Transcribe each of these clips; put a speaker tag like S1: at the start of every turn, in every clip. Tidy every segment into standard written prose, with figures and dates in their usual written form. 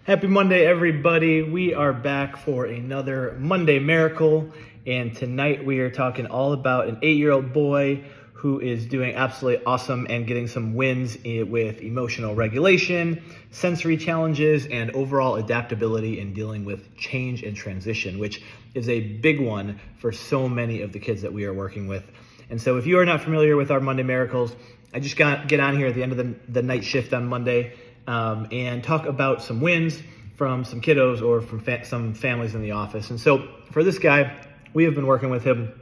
S1: Happy Monday, everybody. We are back for another Monday Miracle, and tonight we are talking all about an 8-year-old boy who is doing absolutely awesome and getting some wins with emotional regulation, sensory challenges, and overall adaptability in dealing with change and transition, which is a big one for so many of the kids that we are working with. And so if you are not familiar with our Monday Miracles, I just get on here at the end of the night shift on Monday and talk about some wins from some kiddos or from some families in the office. And so for this guy, we have been working with him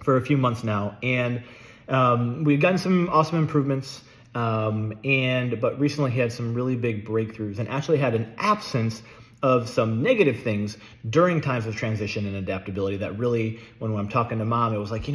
S1: for a few months now, and we've gotten some awesome improvements, but recently he had some really big breakthroughs and actually had an absence of some negative things during times of transition and adaptability that really, when I'm talking to mom, it was like,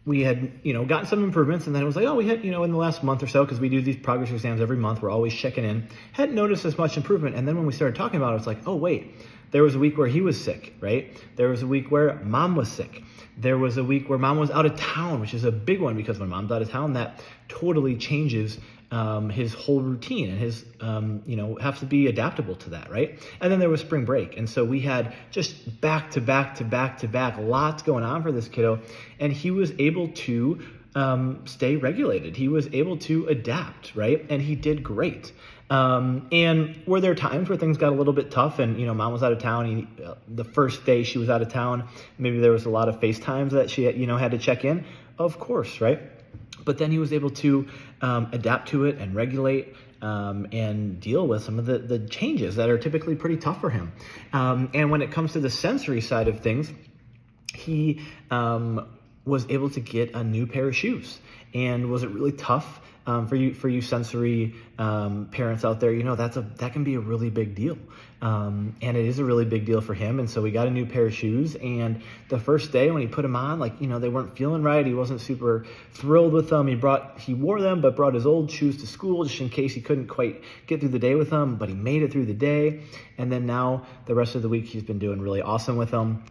S1: we had, gotten some improvements, and then it was like, we had, in the last month or so, because we do these progress exams every month, we're always checking in, hadn't noticed as much improvement. And then when we started talking about it, it's like, oh, wait, there was a week where he was sick, right? There was a week where mom was sick. There was a week where mom was out of town, which is a big one, because when mom's out of town, that totally changes his whole routine, and his, have to be adaptable to that, right? And then there was spring break. And so we had just back to back, lots going on for this kiddo. And he was able to stay regulated. He was able to adapt, right? And he did great. And were there times where things got a little bit tough and, mom was out of town, the first day she was out of town, maybe there was a lot of FaceTimes that she, had to check in? Of course, right? But then he was able to adapt to it and regulate and deal with some of the changes that are typically pretty tough for him. And when it comes to the sensory side of things, he was able to get a new pair of shoes. And was it really tough for you sensory parents out there? That can be a really big deal. And it is a really big deal for him. And so we got a new pair of shoes, and the first day when he put them on, they weren't feeling right. He wasn't super thrilled with them. He wore them, but brought his old shoes to school just in case he couldn't quite get through the day with them, but he made it through the day. And then now the rest of the week, he's been doing really awesome with them.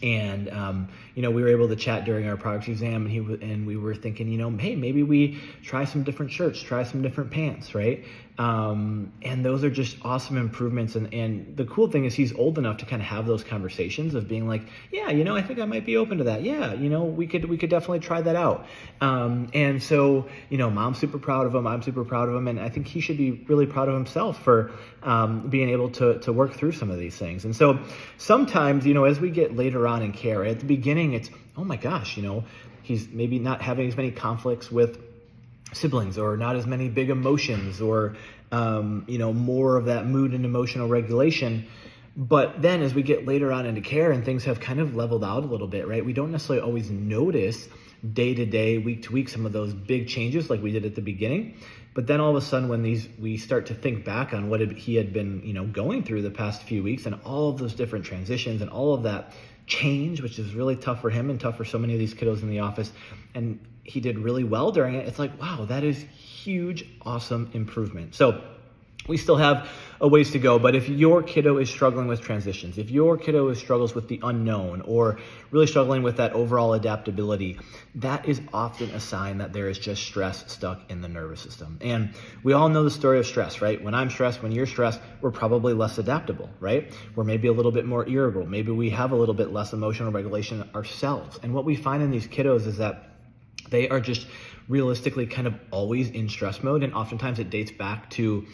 S1: And, we were able to chat during our progress exam, and we were thinking, hey, maybe we try some different shirts, try some different pants, right? And those are just awesome improvements. And the cool thing is he's old enough to kind of have those conversations of being like, yeah, I think I might be open to that. Yeah, we could definitely try that out. And so, mom's super proud of him. I'm super proud of him. And I think he should be really proud of himself for being able to work through some of these things. And so sometimes, as we get later on in care, at the beginning, it's, oh my gosh, he's maybe not having as many conflicts with siblings, or not as many big emotions, or, more of that mood and emotional regulation. But then as we get later on into care and things have kind of leveled out a little bit, right? We don't necessarily always notice day to day, week to week, some of those big changes like we did at the beginning. But then all of a sudden when we start to think back on what he had been, going through the past few weeks, and all of those different transitions and all of that change, which is really tough for him and tough for so many of these kiddos in the office, and he did really well during it. It's like, wow, that is huge, awesome improvement. So we still have a ways to go, but if your kiddo is struggling with transitions, if your kiddo struggles with the unknown, or really struggling with that overall adaptability, that is often a sign that there is just stress stuck in the nervous system. And we all know the story of stress, right? When I'm stressed, when you're stressed, we're probably less adaptable, right? We're maybe a little bit more irritable. Maybe we have a little bit less emotional regulation ourselves. And what we find in these kiddos is that they are just realistically kind of always in stress mode. And oftentimes it dates back to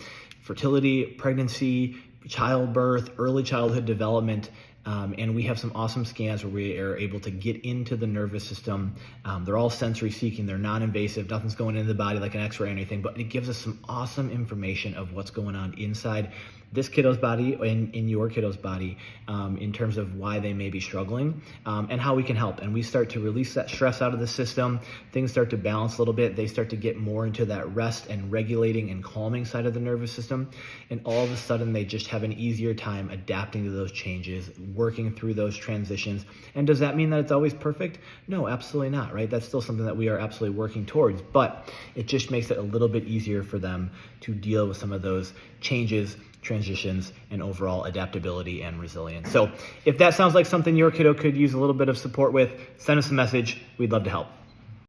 S1: fertility, pregnancy, childbirth, early childhood development. And we have some awesome scans where we are able to get into the nervous system. They're all sensory seeking. They're non-invasive. Nothing's going into the body like an x-ray or anything, but it gives us some awesome information of what's going on inside this kiddo's body and in your kiddo's body, in terms of why they may be struggling, and how we can help. And we start to release that stress out of the system. Things start to balance a little bit. They start to get more into that rest and regulating and calming side of the nervous system. And all of a sudden they just have an easier time adapting to those changes, working through those transitions. And does that mean that it's always perfect? No, absolutely not, right? That's still something that we are absolutely working towards, but it just makes it a little bit easier for them to deal with some of those changes, transitions, and overall adaptability and resilience. So if that sounds like something your kiddo could use a little bit of support with, send us a message. We'd love to help.